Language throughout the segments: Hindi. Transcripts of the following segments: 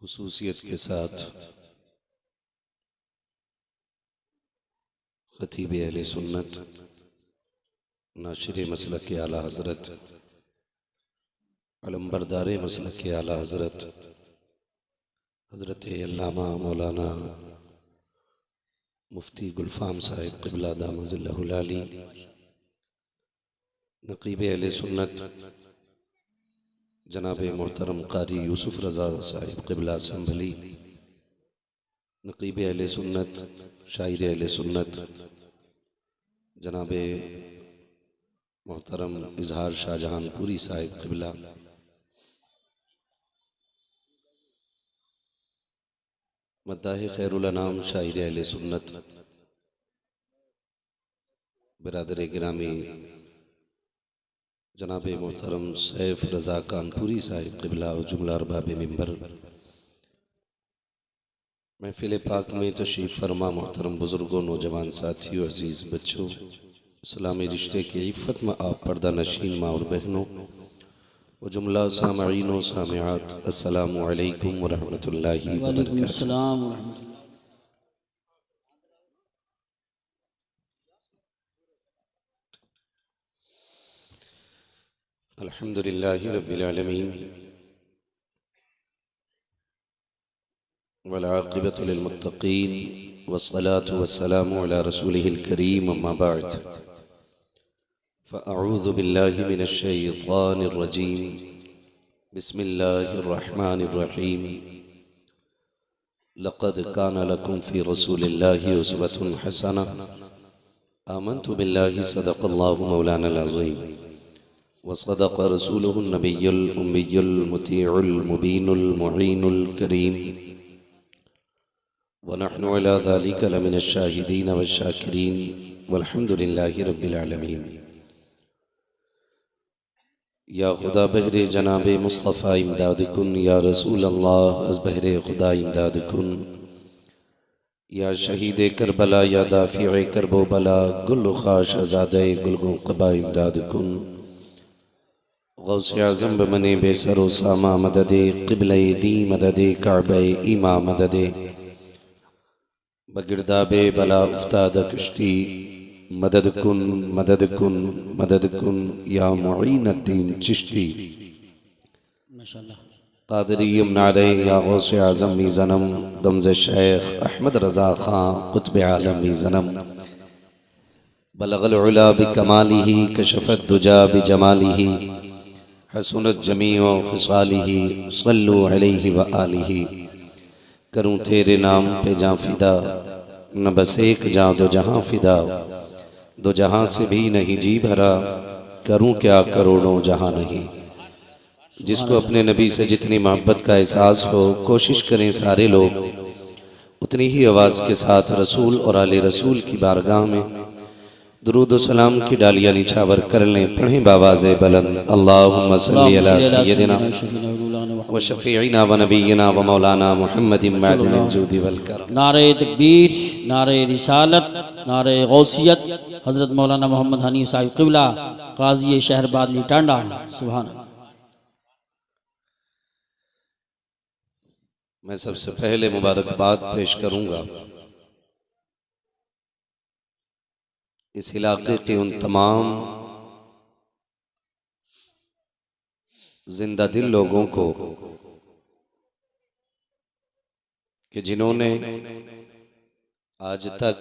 खुसूसियत के साथ खतीब अहले सुन्नत नाशिर मसलक के आला हज़रत अलम्बरदार मसलक के आला हज़रत हज़रत अल्लामा मौलाना मुफ्ती गुलफ़ाम साहिब क़िबला दामज़िल्लहुल आली, नक़ीब अहले सुन्नत जनाब मोहतरम क़ारी यूसुफ़ रज़ा साहिब क़िबला संभली, नक़ीब अहले सुन्नत शायर अहले सुन्नत जनाब मोहतरम इजहार शाहजहानपुरी साहिब क़िबला, मद्दाह खैरुल अनाम शायर अहले सुन्नत बिरादर गिरामी जनाब मोहतरम सैफ रज़ा कानपुरी साहिब क़िबला और जुमला अरबाब मिंबर, महफिल पाक में तशरीफ़ फरमा मोहतरम बुज़ुर्गों, नौजवान साथियों, अज़ीज़ बच्चों, इस्लामी रिश्ते के इफ़्फ़त में आप पर्दा नशीन माँ और बहनों व जुमला सामईन व सामिआत, अस्सलामु अलैकुम व रहमतुल्लाहि व बरकातुहू। अल्हम्दुलिल्लाहि रब्बिल आलमीन वल आक़िबतु लिल मुत्तक़ीन वस्सलातु वस्सलामु अला रसूलिहिल करीम, अम्मा बअद, फ़अऊज़ु बिल्लाहि मिनश शैतानिर रजीम, बिस्मिल्लाहिर रहमानिर रहीम, लक़द कान लकुम फ़ी रसूलिल्लाहि उस्वतुन हसना, आमन्तु बिल्लाहि सदक़ल्लाहु मौलानल अज़ीम व सदक़ रसूलुहुन नबियुल उम्मियुल मुतीउल मुबीनुल मुईनुल करीम व नहनु अला ज़ालिका लमिनश शाहिदीन वश्शाकिरीन वल्हम्दुलिल्लाहि रब्बिल आलमीन। या खुदा बहरे जनाब मुस्तफ़ा इमदाद कुन, या रसूल अल्लाह अज़ बहरे खुदा इमदाद कुन, या शहीद करबला, या दाफ़िए करबो बला, गुल ख़ाश आज़ादे गुलगों क़बा इमदाद कुन, गौसे आज़म बमने बेसरो सामा मददे, क़िबले दी मददे, काबे इमा मददे, बगिरदाबे बला उफ्ताद कश्ती मदद कुन मदद कुन मदद कुन, या मुईनुद्दीन चिश्ती क़ादरी यमनारे, या गौसे आज़म मीज़नम, दमज़ शेख अहमद रज़ा ख़ां क़ुत्ब आलम मीज़नम, बलग़ल उला बिकमालिही कशफ़त दुजा बिजमालिही, हसनत जमीओ ख़िसालिही, सल्लु अलैहि व आलिही। करूँ तेरे नाम पे जाँ फ़िदा, न बस एक जाँ दो जहाँ फ़िदा, दो जहाँ से भी नहीं जी भरा, करूँ क्या करोड़ों जहाँ नहीं। जिसको अपने नबी से जितनी मोहब्बत का एहसास हो, कोशिश करें सारे लोग उतनी ही आवाज़ के साथ रसूल और आले रसूल की बारगाह में दुरूद व सलाम की डालियाँ निछावर कर लें। पढ़ें बावाज़े बुलंद, अल्लाहुम्मा सल्ली अला सय्यदिना व शफ़ीइना व नबीना व मौलाना मुहम्मदिन मअदिनिल जूदि वल करम। नारे तकबीर, नारे रिसालत, नारे गौसियत, हज़रत मौलाना मोहम्मद हनीफ साहिब क़िबला, क़ाज़ी शहर बादली टांडा। सुभान। मैं सबसे पहले मुबारकबाद पेश करूँगा इस इलाके के उन तमाम जिंदा दिल लोगों को कि जिन्होंने आज तक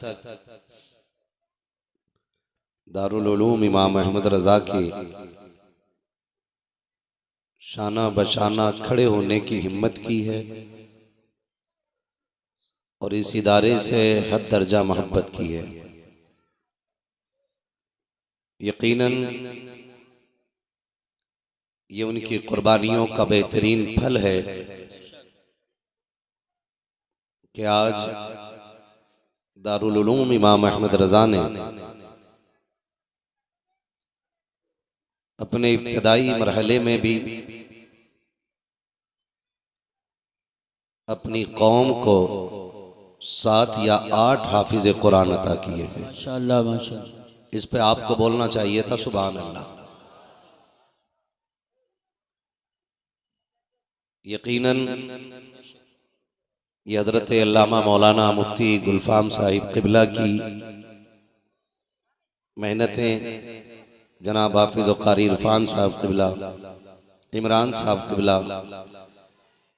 दारुल उलूम इमाम अहमद रज़ा के शाना बशाना खड़े होने की हिम्मत की है और इस इदारे से हद दर्जा मोहब्बत की है। यकीनन ये उनकी कुर्बानियों का बेहतरीन फल है कि आज दारुल उलूम इमाम अहमद रज़ा ने अपने इब्तदाई मरहले में भी अपनी कौम को 7 या 8 हाफिज़ कुरान अता किए हैं। माशाअल्लाह माशाअल्लाह। इस पे आपको बोलना चाहिए था सुभान अल्लाह। यकीनन ये हज़रत अल्लामा मौलाना मुफ्ती गुलफाम साहिब क़िबला की मेहनतें, जनाब हाफिज़ व क़ारी इरफान साहब क़िबला, इमरान साहब क़िबला,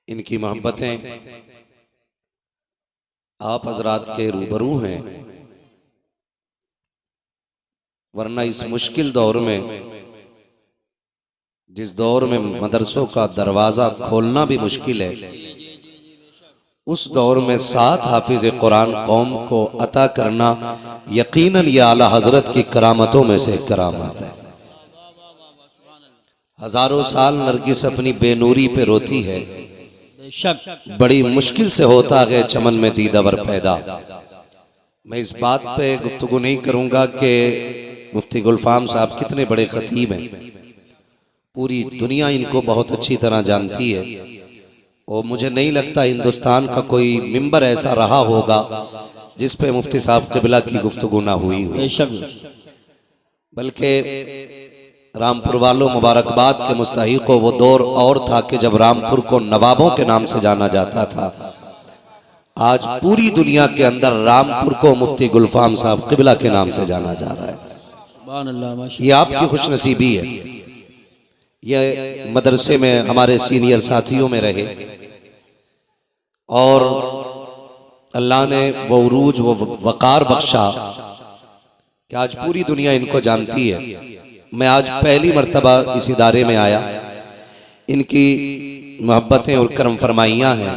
इनकी मोहब्बतें आप हजरात के रूबरू हैं। वरना इस मुश्किल दौर में, जिस दौर में मदरसों का दरवाज़ा खोलना भी मुश्किल है, उस दौर में 7 हाफिज कुरान कौम को अता करना यकीनन ये आला हजरत की करामतों में से करामत है। हजारों साल नरगिस अपनी बेनूरी पे रोती है, बड़ी मुश्किल से होता है चमन में दीदावर पैदा। मैं इस बात पे गुफ्तगू नहीं करूंगा कि मुफ्ती गुलफाम साहब कितने बड़े खतीब हैं, पूरी दुनिया इनको बहुत अच्छी तरह जानती है। और मुझे नहीं लगता हिंदुस्तान का कोई मिंबर ऐसा रहा होगा जिस पे मुफ्ती साहब क़िबला की गुफ्तगू ना हुई हो। बल्कि रामपुर वालों मुबारकबाद के मुस्तहिक वो दौर और था कि जब रामपुर को नवाबों के नाम से जाना जाता था। आज पूरी दुनिया के अंदर रामपुर को मुफ्ती गुलफाम साहब क़िबला के नाम से जाना जा रहा है। ये आपकी खुशनसीबी है। ये मदरसे में हमारे सीनियर साथियों में रहे और अल्लाह ने वो उरूज, वो वक़ार बख्शा कि आज पूरी दुनिया इनको जानती है। मैं आज पहली मर्तबा इस इदारे में आया, इनकी मोहब्बतें और करम फरमाइयाँ हैं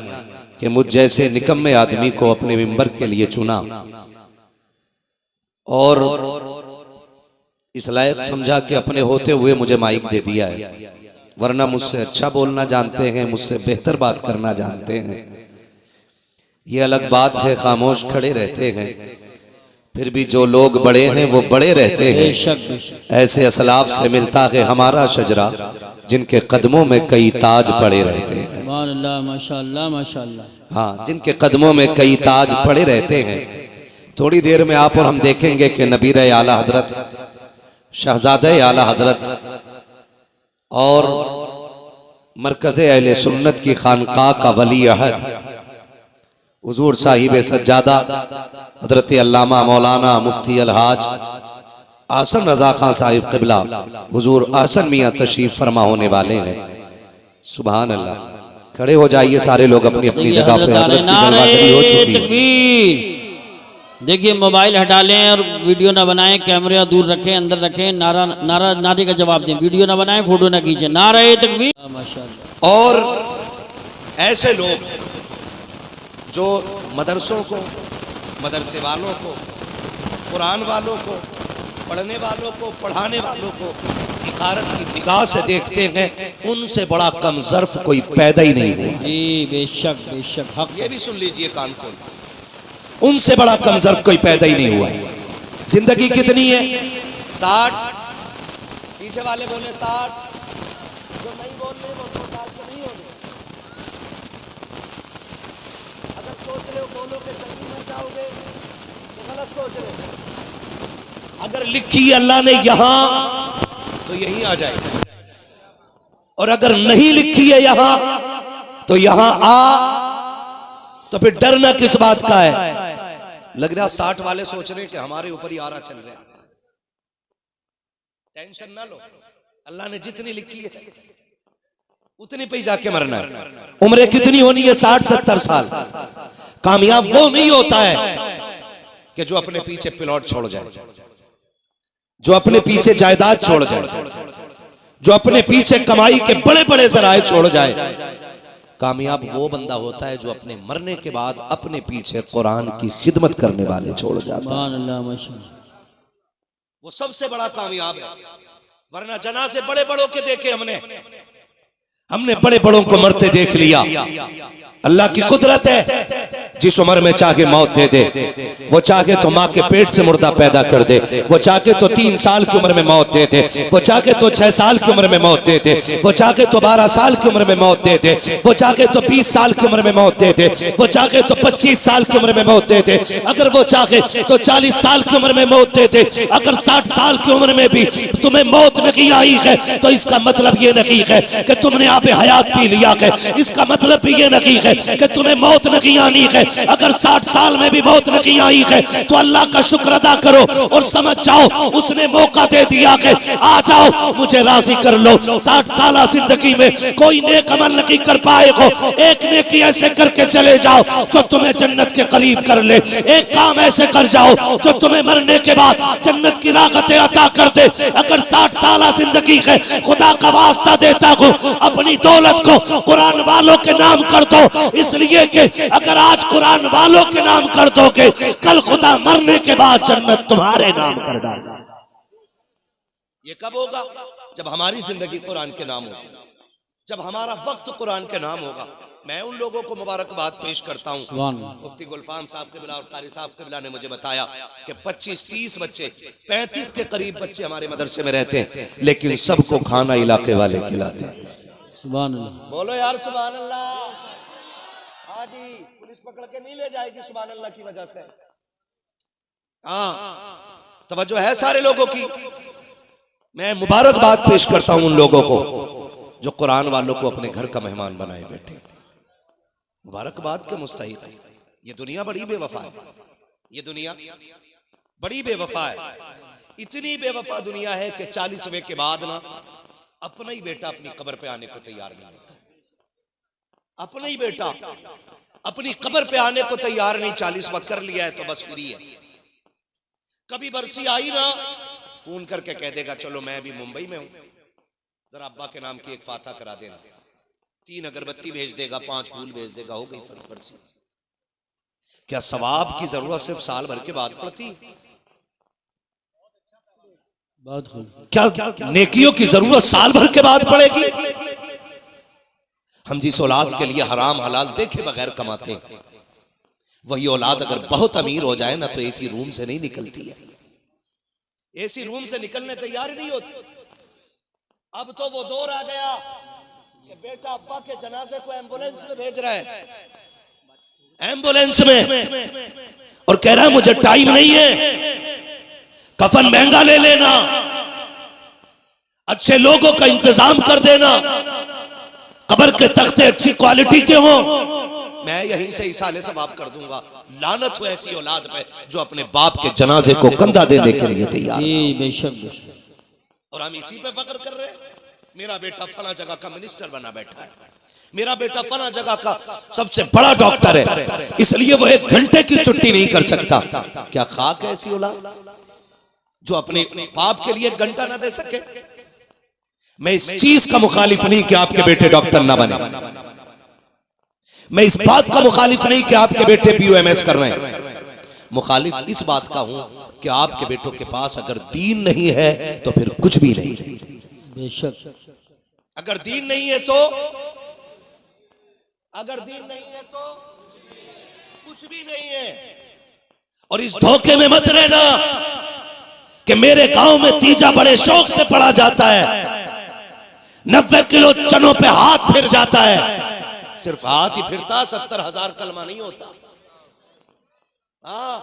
कि मुझ जैसे निकम्मे आदमी को अपने मिंबर के लिए चुना और इस लायक समझा कि अपने होते हुए मुझे माइक दे दिया है। वरना मुझसे अच्छा बोलना जानते हैं, मुझसे बेहतर बात करना जानते हैं। ये अलग बात है, खामोश खड़े रहते हैं, फिर भी जो लोग बड़े हैं वो बड़े रहते हैं। ऐसे असलाफ से मिलता है हमारा शजरा, जिनके कदमों में कई ताज पड़े रहते हैं। माशाअल्लाह माशाअल्लाह। हाँ, जिनके कदमों में कई ताज पड़े रहते हैं। थोड़ी देर में आप और हम देखेंगे कि नबीर आला हजरत, शहजादे आला हजरत और मरकज़े अहले सुन्नत की खानकाह का वली अहद हुजूर साहिब सज्जादा हजरत अल्लामा मौलाना मुफ्ती अलहाज आसन रजा खां साहिब क़िबला हुजूर आसन मियाँ तशरीफ फरमा होने वाले हैं। सुभान अल्लाह। खड़े हो जाइए सारे लोग अपनी अपनी जगह पे। हजरत की जलवागरी हो चुकी है। देखिए, मोबाइल हटा लें और वीडियो ना बनाएं, कैमरा दूर रखें, अंदर रखें। नारे का जवाब दें, वीडियो ना बनाएं, फोटो ना खींचें। नारे तकबीर। माशाअल्लाह। और ऐसे लोग जो मदरसों को, मदरसे वालों को, कुरान वालों को, पढ़ने वालों को, पढ़ाने वालों को इकारत की निगाह से देखते हैं, उनसे बड़ा कमजर्फ कोई पैदा ही नहीं हुआ। जी बेशक बेशक हक। ये भी सुन लीजिए कान खोल, उनसे बड़ा कमजर्फ कोई पैदा ही नहीं हुआ। जिंदगी कितनी है? 60। पीछे वाले बोले 60, जो नहीं बोल रहे वो 100 साल के नहीं हो गए। अगर सोच रहे हो बोलो के जल्दी मर जाओगे तो गलत सोच रहे हो। अगर लिखी अल्लाह ने यहां तो यहीं आ जाए, और अगर नहीं लिखी है यहां तो यहां आ, तो फिर डरना किस बात का है? लग रहा 60 वाले सोच रहे कि हमारे ऊपर ही आरा चल रहा है। टेंशन ना लो, अल्लाह ने जितनी लिखी है उतनी पे जाके मरना है। उम्र कितनी होनी है? 60-70 साल। कामयाब वो नहीं होता है कि जो अपने पीछे प्लॉट छोड़ जाए, जो अपने पीछे जायदाद छोड़ जाए, जो अपने पीछे कमाई के बड़े बड़े जराए छोड़ जाए। कामयाब वो बंदा होता है जो अपने मरने के बाद अपने पीछे कुरान की खिदमत करने वाले छोड़ जाता है। वो सबसे बड़ा कामयाब है। वरना जनाज़े बड़े बड़ों के देखे हमने बड़े बड़ों को मरते देख लिया। अल्लाह की कुदरत है, जिस उम्र में चाहे मौत दे दे, वो चाहे तो माँ के पेट से मुर्दा पैदा कर दे, वो चाहे तो 3 साल की उम्र में मौत दे दे, वो चाहे तो 6 साल की उम्र में मौत दे दे, वो चाहे तो 12 साल की उम्र में मौत दे दे, वो चाहे तो 20 साल की उम्र में मौत दे दे, वो चाहे तो 25 साल की उम्र में मौत दे दे, अगर वो चाहे तो 40 साल की उम्र में मौत दे दे। अगर 60 साल की उम्र में भी तुम्हें मौत नहीं आई है तो इसका मतलब ये नहीं है कि तुमने आबे हयात पी लिया है। इसका मतलब भी ये नहीं है कि तुम्हें मौत नहीं आनी है। अगर 60 साल में भी मौत नहीं आई है तो अल्लाह का शुक्र अदा करो और समझ जाओ उसने मौका दे दिया है, आ जाओ मुझे राजी कर लो। 60 साल जिंदगी में कोई नेक अमल नहीं कर पाए हो, एक नेकी ऐसे करके चले जाओ जो तुम्हें जन्नत के करीब कर ले। एक काम ऐसे कर जाओ जो तुम्हें मरने के बाद जन्नत की राहतें अता कर दे। अगर 60 साल जिंदगी है, खुदा का वास्ता देता हूँ अपनी दौलत को कुरान वालों के नाम कर दो, इसलिए कि अगर आज कुरान वालों के नाम कर दोगे कल खुदा मरने के बाद जन्नत तुम्हारे नाम कर डालेगा। ये कब होगा? जब हमारी जिंदगी कुरान के नाम होगी, जब हमारा वक्त कुरान के नाम होगा। मैं उन लोगों को मुबारकबाद पेश करता हूँ। मुफ्ती गुलफाम साहब के बिला और कारी साहब के बिला ने मुझे बताया कि 25-30 बच्चे, 35 के करीब बच्चे हमारे मदरसे में रहते हैं, लेकिन सबको खाना इलाके वाले खिलाते हैं। सुभान अल्लाह, बोलो यार सुभान अल्लाह। हाँ जी, पुलिस पकड़ के नहीं ले जाएगी सुभान अल्लाह की वजह से। हाँ, तवज्जो है सारे लोगों की। मैं मुबारकबाद पेश करता हूं उन लोगों को जो कुरान वालों को अपने घर का मेहमान बनाए बैठे। मुबारकबाद के मुस्तहिक है। ये दुनिया बड़ी बेवफा है, ये दुनिया बड़ी बेवफा है। इतनी बेवफा दुनिया है कि 40वें के बाद ना अपना ही बेटा अपनी कब्र पे आने को तैयार नहीं होता। अपना ही बेटा अपनी कब्र पे आने को तैयार नहीं। 40वां कर लिया है तो बस फ्री है। कभी बरसी आई ना, फोन करके कह देगा चलो मैं अभी मुंबई में हूं, जरा अब्बा के नाम की एक फाता करा देना। 3 अगरबत्ती भेज देगा, 5 फूल भेज देगा, हो गई बरसी। क्या सवाब की जरूरत सिर्फ साल भर के बाद पड़ती? क्या नेकियों की जरूरत साल भर के बाद पड़ेगी? हम जिस औलाद के लिए हराम हलाल देखे बगैर कमाते हैं, वही औलाद अगर बहुत अमीर हो जाए ना तो एसी रूम से नहीं निकलती है। एसी रूम से निकलने तैयार नहीं होती। अब तो वो दौर आ गया कि बेटा अब्बा के जनाजे को एम्बुलेंस में भेज रहा है, एम्बुलेंस में, और कह रहा है मुझे टाइम नहीं है, कफन महंगा ले लेना, अच्छे लोगों का इंतजाम कर देना, कब्र के तख्ते अच्छी क्वालिटी के हों, मैं यहीं से इसाले सवाब कर दूंगा। लानत हो ऐसी औलाद पे जो अपने बाप के जनाजे को कंधा देने के लिए तैयार है। बेशक। और हम इसी पे फख्र कर रहे हैं। मेरा बेटा फला जगह का मिनिस्टर बना बैठा है, मेरा बेटा फला जगह का सबसे बड़ा डॉक्टर है, इसलिए वो 1 घंटे की छुट्टी नहीं कर सकता। क्या खाक है ऐसी औलाद जो अपने बाप के लिए 1 घंटा ना दे सके? मैं इस चीज का मुखालिफ नहीं कि आपके बेटे डॉक्टर ना बने, मैं इस बात का मुखालिफ नहीं कि आपके बेटे POMS कर रहे हैं। मुखालिफ इस बात का हूं कि आपके बेटों के पास अगर दीन नहीं है तो फिर कुछ भी नहीं। बेशक। अगर दीन नहीं है तो, अगर दीन नहीं है तो कुछ भी नहीं है। और इस धोखे में मत रहना कि मेरे गांव में तीजा बड़े शौक से पढ़ा जाता है, 90 किलो चनों पे हाथ फिर जाता है। सिर्फ हाथ ही फिरता, 70,000 कलमा नहीं होता। हाँ,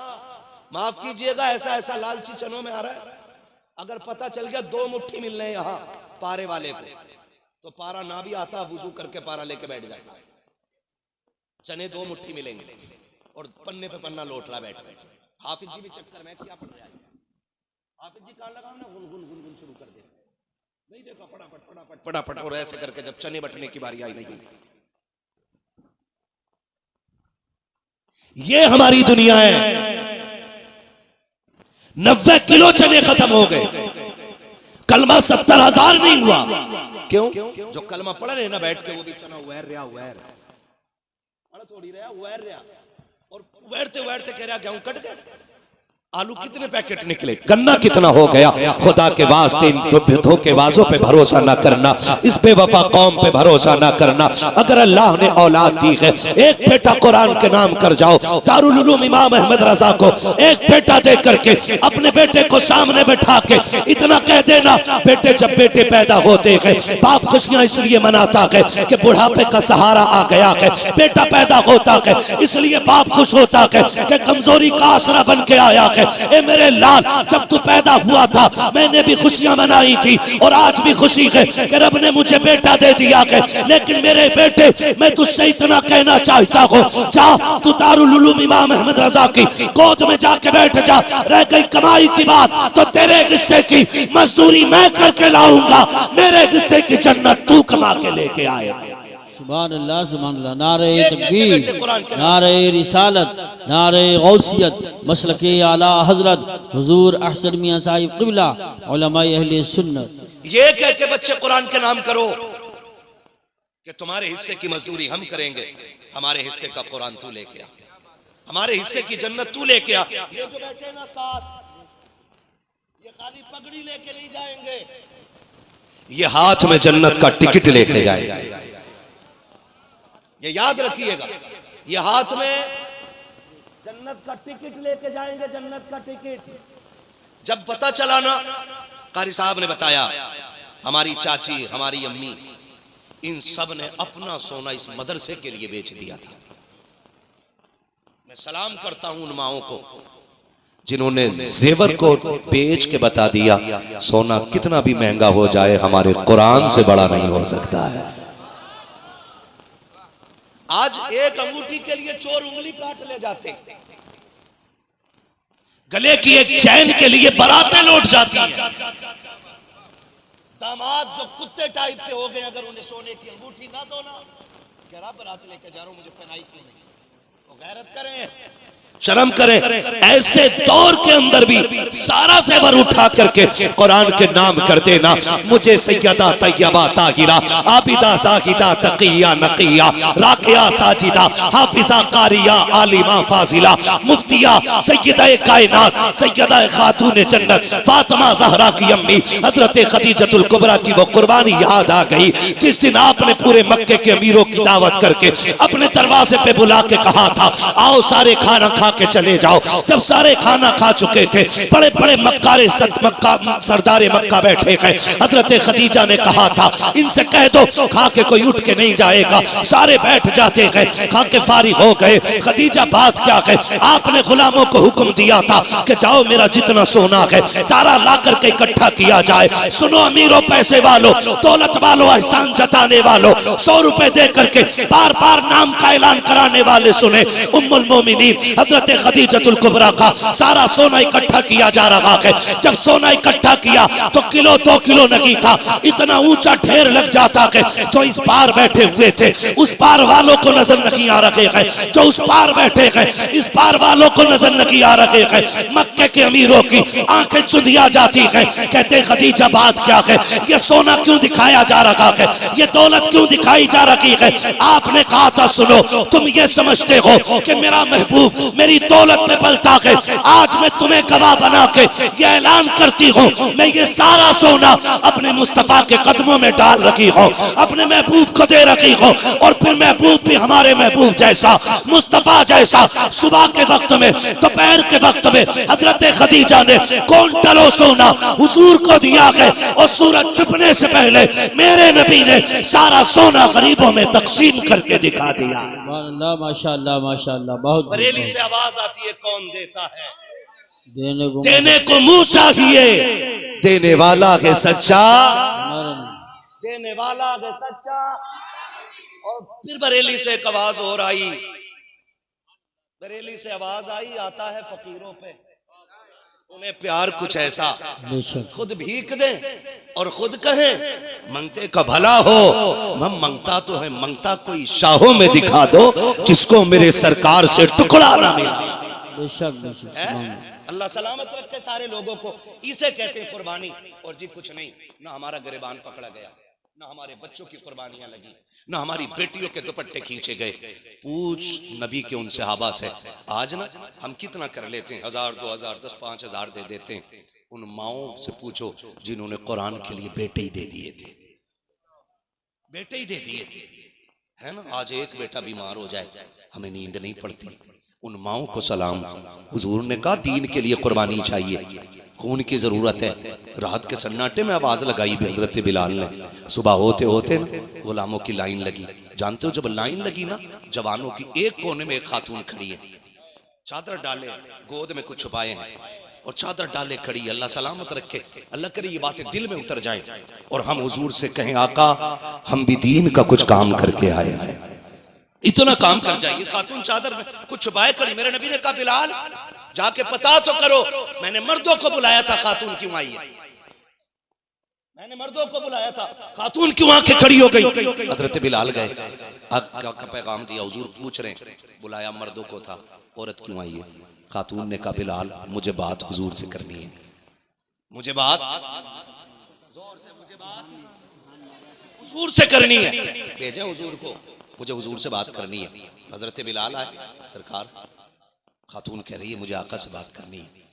माफ कीजिएगा, ऐसा ऐसा लालची चनों में आ रहा है। अगर पता चल गया 2 मुट्ठी मिल रहे यहाँ पारे वाले को, तो पारा ना भी आता, वुजू करके पारा लेके बैठ जाता। चने 2 मुट्ठी मिलेंगे और पन्ने पे पन्ना लोट रहा बैठ बैठ। हाफिज जी भी चक्कर में क्या पड़ रहा है? हाफिज जी कान लगाओ ना, गुन गुन गुन गुन शुरू कर दे। नहीं देखा, फटाफट फटाफट फटाफट, और ऐसे करके जब चने बटने की बारी आई नहीं। ये हमारी दुनिया है। 90 किलो चने खत्म हो गए, कलमा 70,000 नहीं हुआ। क्यों? जो कलमा पढ़ रहे ना बैठ के, वो भी चना वैर रहा, वैर थोड़ी रहा, वैर रहा, और वैरते वैरते कह रहा गेहूं कट गया। आलू कितने पैकेट निकले, गन्ना कितना हो गया। खुदा के वास्ते इन धोखेबाजों पे भरोसा ना करना, इस बेवफा कौम पे भरोसा ना करना। अगर अल्लाह ने औलाद दी है, एक बेटा कुरान के नाम कर जाओ। दारुल उलूम इमाम अहमद रजा को एक बेटा दे करके अपने बेटे को सामने बैठा के इतना कह देना, बेटे जब बेटे पैदा होते हैं बाप खुशियां इसलिए मनाता है कि बुढ़ापे का सहारा आ गया है, बेटा पैदा होता है इसलिए बाप खुश होता है कि कमजोरी का आसरा बन के आया है। ए मेरे लाल, जब तू पैदा हुआ था मैंने भी खुशियां मनाई थी और आज भी खुशी है कि रब ने मुझे बेटा दे दिया है। लेकिन मेरे बेटे, मैं तुझसे इतना कहना चाहता हूँ, जा तू दारुल उलूम इमाम अहमद रजा की गोद में जाके बैठ जा। रह गई कमाई की बात तो तेरे हिस्से की मजदूरी मैं करके लाऊंगा, मेरे हिस्से की जन्नत तू कमा के लेके आएगा। सुभान अल्लाह, सुभान अल्लाह। नारे तकबीर, नारे रिसालत, नारे गौसियत, मसलके आला हजरत हुजूर अहसन मियां साहिब क़िबला उलमाए अहले सुन्नत। ये कह के बच्चे कुरान के नाम करो कि तुम्हारे हिस्से की मजदूरी हम करेंगे, हमारे हिस्से का कुरान तू लेके आ, हमारे हिस्से की जन्नत तू लेके आ। ये जो बैठे ना साथ, ये खाली पगड़ी लेके नहीं जाएंगे, ये हाथ में जन्नत का टिकट लेके जाएंगे। ये याद रखिएगा, ये हाथ में जन्नत का टिकट लेके जाएंगे, जन्नत का टिकट। जब पता चला ना, कारी साहब ने बताया, हमारी चाची, हमारी अम्मी, इन सब ने अपना सोना इस मदरसे के लिए बेच दिया था। मैं सलाम करता हूं उन माओं को जिन्होंने जेवर को बेच के बता दिया, सोना कितना भी महंगा हो जाए हमारे कुरान से बड़ा नहीं हो सकता है। आज एक अंगूठी के लिए चोर उंगली काट ले जाते, गले की एक चैन के लिए बारातें लौट जाती हैं। दामाद जो कुत्ते टाइप के हो गए, अगर उन्हें सोने की अंगूठी ना दो ना, जरा बारात लेके जा रहा हूं, मुझे पहनाई क्यों नहीं, तो गैरत करें, शर्म करें। ऐसे दौर के अंदर भी सारा ज़ेवर उठा करके कुरान के नाम कर देना। मुझे सैयदा तैयबा ताहिरा आबिदा जाहिदा तकिया नकिया राकिया साजिदा हाफिजा कारिया आलिमा फाजिला मुफ्तिया सैयदा कायनात सैयदा खातून जन्नत फातिमा ज़हरा की अम्मी हजरत खदीजतुल कुबरा की वो कुर्बानी याद आ गई, जिस दिन आपने पूरे मक्के के अमीरों की दावत करके अपने दरवाजे पे बुला के कहा था, आओ सारे खाना खा के चले जाओ। जब सारे खाना खा चुके थे, बड़े बड़े मक्कारे सरदारे मक्का बैठे गए, हजरत खदीजा ने कहा था, इनसे कह दो खा के कोई उठ के नहीं जाएगा। सारे बैठ जाते गए, खा के फारिग हो गए। खदीजा बात क्या है, आपने गुलामों को हुक्म दिया था कि जाओ मेरा जितना सोना है सारा ला करके इकट्ठा किया जाए। सुनो अमीरों, पैसे वालों, दौलत वालों, एहसान जताने वालों, 100 रुपए दे करके बार बार नाम का ऐलान कराने वाले सुने, उम्मुल मोमिनीन हजरत खदीजतुल कुबरा का सारा सोना इकट्ठा किया जा रहा है। जब सोना इकट्ठा किया तो किलो 2 किलो नहीं था, इतना ऊंचा ढेर लग जाता है। जो इस पार बैठे हुए थे उस पार वालों को नजर नहीं आ रहे हैं, जो उस पार बैठे हैं इस पार वालों को नजर नहीं आ रहे हैं। मक्के के अमीरों की आंखें चुंधिया जाती है, कहते खदीजा बात क्या है, ये सोना क्यों दिखाया जा रहा है, ये दौलत क्यों दिखाई जा रही है। आपने कहा था, सुनो तुम ये समझते हो कि मेरा महबूब मेरी दौलत पे पलता है, आज मैं तुम्हें गवाह बना के ये ऐलान करती हूँ, मैं ये सारा सोना अपने मुस्तफा के कदमों में डाल रखी हूँ, अपने महबूब को दे रखी हूँ। और फिर महबूब भी हमारे महबूब जैसा, मुस्तफा जैसा, सुबह के वक्त में, दोपहर के वक्त में हजरत खदीजा ने कौन टलो सोना हुजूर को दिया है, और सूरज छुपने से पहले मेरे नबी ने सारा सोना गरीबों में तकसीम करके दिखा दिया। माशाअल्लाह माशाअल्लाह। बहुत बरेली से आवाज आती है, कौन देता है, देने को मुंह चाहिए, देने वाला है सच्चा, देने वाला है सच्चा। और फिर बरेली से एक आवाज और आई, बरेली से आवाज आई, आता है फकीरों पे, उन्हें प्यार कुछ ऐसा, खुद भीख दे और खुद कहे मंगते का भला हो। हम मंगता तो है, मंगता कोई शाहों में दिखा दो जिसको मेरे सरकार से टुकड़ा ना मिला। अल्लाह सलामत रखे सारे लोगों को। इसे कहते हैं कुर्बानी। और जी कुछ नहीं, ना हमारा गिरबान पकड़ा गया, ना हमारे बच्चों की कुर्बानियां लगी, ना हमारी बेटियों के दुपट्टे खींचे गए। पूछ नबी के उन सहाबा से, आज ना हम कितना कर लेते हैं, 1000, 2000, 10, 5000 दे देते हैं। उन माओं से पूछो जिन्होंने कुरान के लिए बेटे ही दे दिए थे, बेटे ही दे दिए थे, है ना। आज एक बेटा बीमार हो जाए हमें नींद नहीं पड़ती। उन माओं को सलाम। हुजूर ने कहा दीन के लिए कुर्बानी चाहिए, खून की जरूरत है। रात के सन्नाटे में आवाज लगाई भी हजरत बिलाल ने। सुबह होते होते ना गुलामों की लाइन लगी। जानते हो जब लाइन लगी ना, जवानों की एक कोने में एक खातून खड़ी है, चादर डाले, गोद में कुछ छुपाए हैं और चादर डाले खड़ी। अल्लाह सलामत रखे, अल्लाह करे ये बातें दिल में उतर जाएं और हम हुजूर से कहें आका हम भी दीन का कुछ काम करके आए हैं। इतना काम कर जाइए। खातून चादर में कुछ छुपाए खड़ी। मेरे नबी ने कहा बिलाल जाके पता तो करो, मैंने मर्दों को बुलाया था, खातून क्यों आई है? मैंने मर्दों को बुलाया था, खातून क्यों आके खड़ी हो गई? हजरत बिलाल गए, आका का पैगाम दिया। हुजूर पूछ रहे हैं, बुलाया मर्दों को था, औरत क्यों आई है? खातून ने कहा बिलाल मुझे बात हुजूर से करनी है, मुझे बात जोर से, मुझे बात हुजूर से करनी है। भेजे हुजूर को, मुझे हुजूर से बात करनी है। हजरत बिलाल आए, सरकार खातून कह रही है मुझे आका से बात करनी है।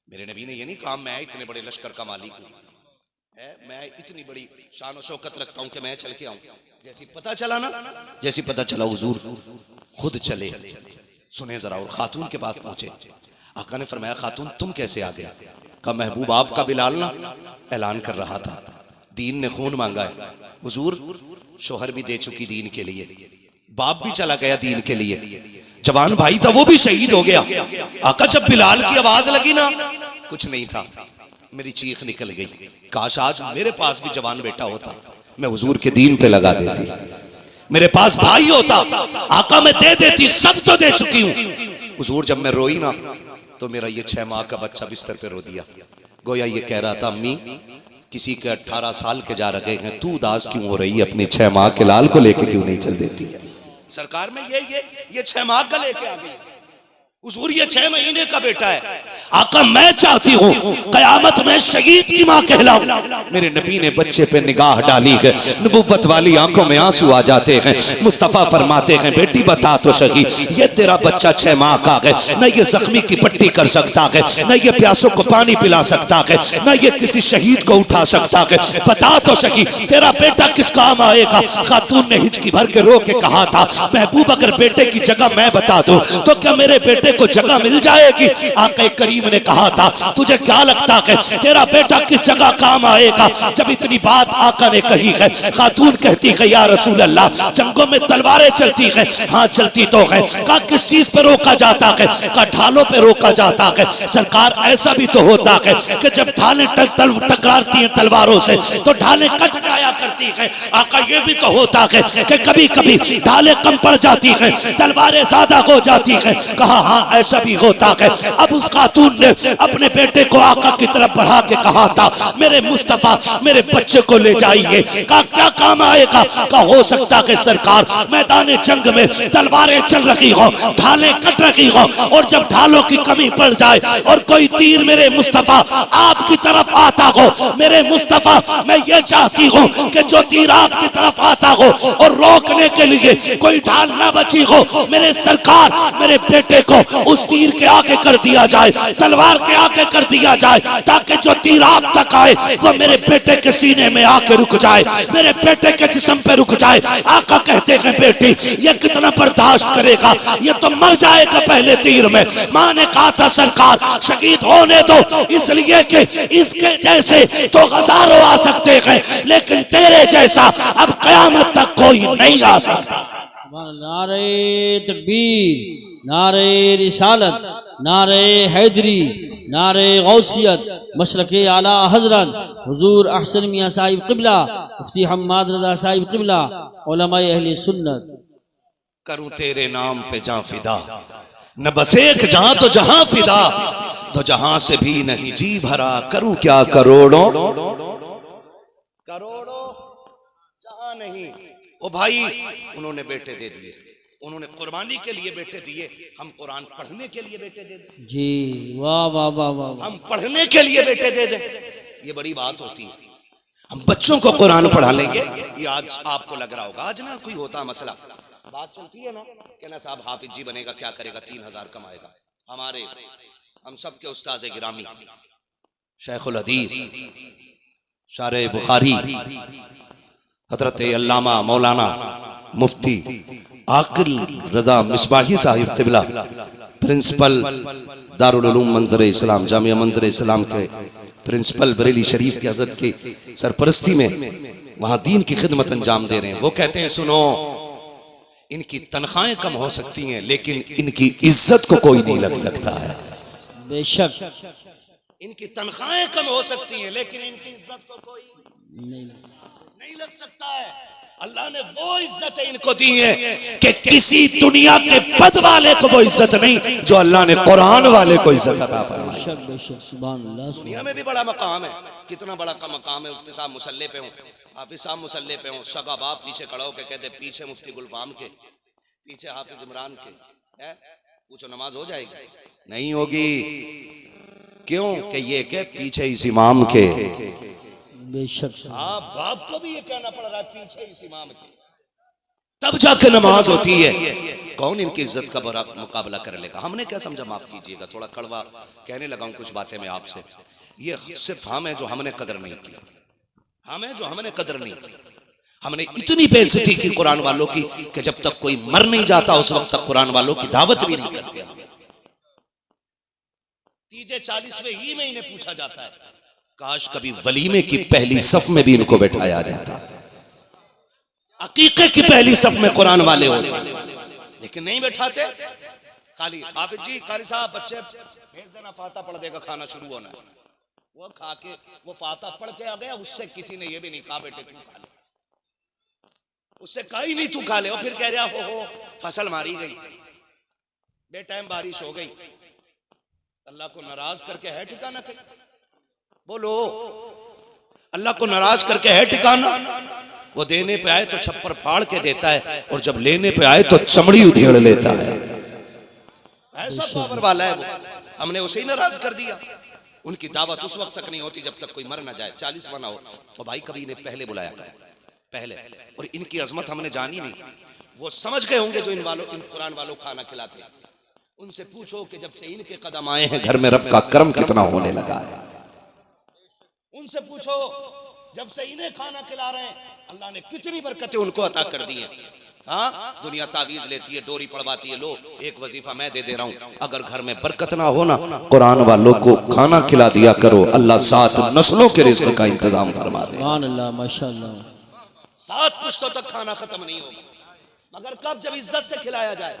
मेरे नबी ने ये नहीं कहा मैं इतने बड़े लश्कर का मालिक हूँ, मैं इतनी बड़ी शान और शौकत रखता हूँ कि मैं चल के आऊँ। जैसी पता चला ना, जैसी पता चला हुजूर खुद चले। सुने जरा, और खातून के पास पहुंचे। आका ने फरमाया खातून तुम कैसे आ गए? कहा महबूब आपका बिलाल ना ऐलान कर रहा था, दीन ने खून मांगा है। हुजूर शोहर भी दे चुकी दीन के लिए, बाप भी चला गया दीन के लिए, जवान भाई था वो भी शहीद हो गया। आका जब बिलाल की आवाज लगी ना, कुछ नहीं था, मेरी चीख निकल गई। काश आज मेरे पास भी जवान बेटा होता, मैं हुजूर के दीन पे लगा देती। मेरे पास भाई होता, आका मैं दे देती, सब तो दे चुकी हूँ। हुजूर जब मैं रोई ना तो मेरा ये 6 माह का बच्चा बिस्तर पे रो दिया। गोया ये कह रहा था अम्मी किसी के 18 साल के जा रहे हैं, तू उदास क्यों हो रही है? अपने 6 माह के लाल को लेके क्यों नहीं चल देती है? सरकार में ये 6 माह का लेके आ गई। हुजूर ये 6 महीने का बेटा है। आका मैं चाहती हूँ कयामत में शहीद की माँ कहलाऊं। मेरे नबी ने बच्चे पे निगाह डाली है, नबुव्वत वाली आंखों में आंसू आ जाते हैं। मुस्तफा फरमाते हैं बेटी बता तो सही, ये तेरा बच्चा 6 माह का है, न ये जख्मी की पट्टी कर सकता है, न ये प्यासों को पानी पिला सकता है, न ये किसी शहीद को उठा सकता है। बता तो सही तेरा बेटा किस काम आएगा? खातून ने हिचकी भर के रो के कहा था महबूब अगर बेटे की जगह मैं बता दूं तो क्या मेरे बेटे को जगह मिल जाएगी? आका करीम ने कहा था तुझे क्या लगता है तेरा बेटा किस जगह काम आएगा? जब इतनी बात आका ने कही है, खातून कहती है या रसूल अल्लाह जंगों में तलवारें चलती है। हाँ चलती तो है। कहा किस चीज पे रोका जाता है? कहा ढालों पे रोका जाता है। सरकार ऐसा भी तो होता है कि जब ढालें टकराती हैं तलवारों से तो ढालें कट जाया करती है। आका ये भी तो होता है कि कभी कभी ढालें कम पड़ जाती हैं, तलवारें ज्यादा हो जाती हैं। कहा हाँ ऐसा भी होता है। अब उस खातून ने अपने बेटे को आका की तरफ बढ़ा के कहा था मेरे मुस्तफा मेरे बच्चे को ले जाइए। कहा क्या काम आएगा? कहा हो सकता है सरकार मैदान जंग में तलवारें चल रही हो, ढालें कट रही हो, और जब ढालों की कमी पड़ जाए और कोई तीर मेरे मुस्तफा आपकी तरफ आता हो, मेरे मुस्तफा मैं ये चाहती हूँ कि जो तीर आपकी तरफ आता हो और रोकने के लिए कोई ढाल ना बची हो, मेरे सरकार मेरे बेटे को उस तीर के आगे कर दिया जाए, तलवार के आगे कर दिया जाए, ताकि जो तीर आप तक आए वो मेरे बेटे के सीने में आके रुक जाए, मेरे बेटे के जिस्म पे रुक जाए। आका कहते हैं बेटी ये कितना बर्दाश्त करेगा, ये तो मर जाएगा पहले तीर में। माँ ने कहा था सरकार शहीद होने दो, इसलिए कि इसके जैसे तो हजारों आ सकते हैं लेकिन तेरे जैसा अब कयामत तक कोई नहीं आ सकता। नारे तकबीर, नारे रिसालत, नारे हैदरी, नारे गौसियत, मशरक़े आला हजरत हुजूर अहसन मियाँ साहिब क़िबला, मुफ्ती हम्माद रज़ा साहिब क़िबला, उलमाए अहले सुन्नत। करूं तेरे नाम पे जां फिदा, न बस एक जहां तो जहां फिदा, तो जहां से भी नहीं जी भरा, करूं क्या करोड़ों करोड़ों जहां नहीं। ओ भाई उन्होंने बेटे दे दिए, उन्होंने कुर्बानी के लिए बेटे दिए, हम कुरान पढ़ने के लिए बेटे दे दें जी। वाह वाह वाह वाह। हम पढ़ने के लिए बेटे दे दें, ये बड़ी बात होती है। हम बच्चों को कुरान पढ़ा लेंगे। ये आज आपको लग रहा होगा, आज ना कोई होता मसला, बात चलती है ना कि ना साहब हाफिज जी बनेगा, क्या करेगा, 3000 कमाएगा। हमारे हम सब के उस्ताद गिरामी शेखुल हदीस शारे बुखारी हजरत अल्लामा मौलाना मुफ्ती आकिल रजा मिसबाही साहिब क़िबला, प्रिंसिपल दारुल उलूम मंजर इस्लाम जामिया मंजर इस्लाम के प्रिंसिपल बरेली शरीफ की हजरत की सरपरस्ती में वहां दीन की खिदमत अंजाम दे रहे हैं। वो कहते हैं सुनो, इनकी तनख्वाहें कम हो सकती हैं लेकिन इनकी इज्जत को कोई नहीं लग सकता है। बेशक इनकी तनख्वाहें कम हो सकती हैं लेकिन इनकी इज्जत को कोई नहीं लग सकता है। अल्लाह ने वो इज्जत इनको दी है कि किसी दुनिया के पद वाले को वो इज्जत नहीं जो अल्लाह ने कुरान वाले को इज्जत अता फरमाई। बेशक बेशक सुभान अल्लाह। दुनिया में भी बड़ा मकाम है, कितना बड़ा का मकाम है। मुफ्ती साहब मुसल्ले पे हों, हाफिज साहब मुसल्ले पे हों, सगा बाप पीछे खड़ा होकर कहते पीछे मुफ्ती गुलफाम के, पीछे हाफिज इमरान के, है पूछो नमाज हो जाएगी? नहीं होगी। क्यों? कि ये के पीछे इस इमाम के। बेशक बाप को भी ये कहना पड़ रहा है पीछे इस इमाम के, तब जाके नमाज होती है। कौन इनकी इज्जत का बड़ा मुकाबला कर लेगा? हमने क्या समझा, माफ कीजिएगा थोड़ा कड़वा कहने लगा हूं कुछ बातें मैं आपसे। ये सिर्फ हम है जो हमने कदर नहीं की, हम है जो हमने कदर नहीं की। हमने इतनी बेइज्जती की कुरान वालों की कि जब तक कोई मर नहीं जाता उस वक्त तक कुरान वालों की दावत भी नहीं करते। तीजे 40वें ही में इन्हें पूछा जाता है, काश कभी वलीमे की पहली सफ में भी इनको बैठाया जाता, अकीके की पहली सफ में कुरान वाले होते, लेकिन नहीं बैठाते। खाली हाफिज जी, कारी साहब बच्चे भेज देना, फाता पढ़ देगा, खाना शुरू होना है। वो खा के वो फाता पढ़ के आ गया, उससे किसी ने ये भी नहीं कहा बेटे तू खा ले, उससे कहा ही नहीं तू खा ले। और फिर कह रहा हो फसल मारी गई, बेटाइम बारिश हो गई, अल्लाह को नाराज करके है ठिकाना कहीं? बोलो, अल्लाह को नाराज करके है ठिकाना? वो देने पे आए तो छप्पर फाड़ के देता है और जब लेने पे आए तो चमड़ी उधेड़ लेता है। ऐसा पावर वाला है वो। हमने उसे ही नाराज कर दिया। उनकी दावत उस वक्त तक नहीं होती जब तक कोई मर ना जाए, 40 बना हो तो भाई कभी इन्हें पहले बुलाया करें, पहले। और इनकी अजमत हमने जानी नहीं। वो समझ गए होंगे जो इन कुरान वालों खाना खिलाते। उनसे पूछो कि जब से इनके कदम आए हैं घर में रब का करम कितना होने लगा है। उनसे पूछो जब से इन्हें खाना खिला रहे हैं अल्लाह ने कितनी बरकतें उनको अता कर दी हैं। हाँ, दुनिया तावीज लेती है, डोरी पड़वाती है, लो एक वजीफा मैं दे रहा हूं। अगर घर में बरकत ना हो ना, कुरान वालों को खाना खिला दिया करो, अल्लाह 7 नस्लों के रिज़्क़ का इंतजाम फरमा दे। सुभान अल्लाह, माशाअल्लाह। 7 पुश्तों तक खाना खत्म नहीं होगा, मगर कब? जब इज्जत से खिलाया जाए।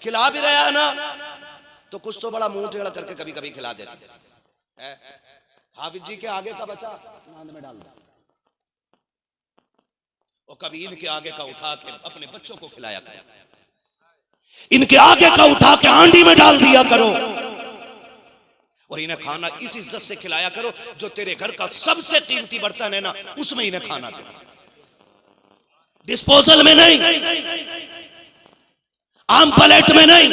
खिला भी रहा है ना तो कुछ तो बड़ा मुंह टेढ़ा करके कभी कभी खिला देते हैं। हाफिज जी के आगे का बचा नांद में डाल दो, और कभी इनके आगे का उठा के अपने बच्चों को खिलाया करो, इनके आगे का उठा के आंडी में डाल दिया करो, और इन्हें खाना इस इज्जत से खिलाया करो जो तेरे घर का सबसे कीमती बर्तन है ना, उसमें इन्हें खाना दे, डिस्पोजल में नहीं, आम प्लेट में नहीं,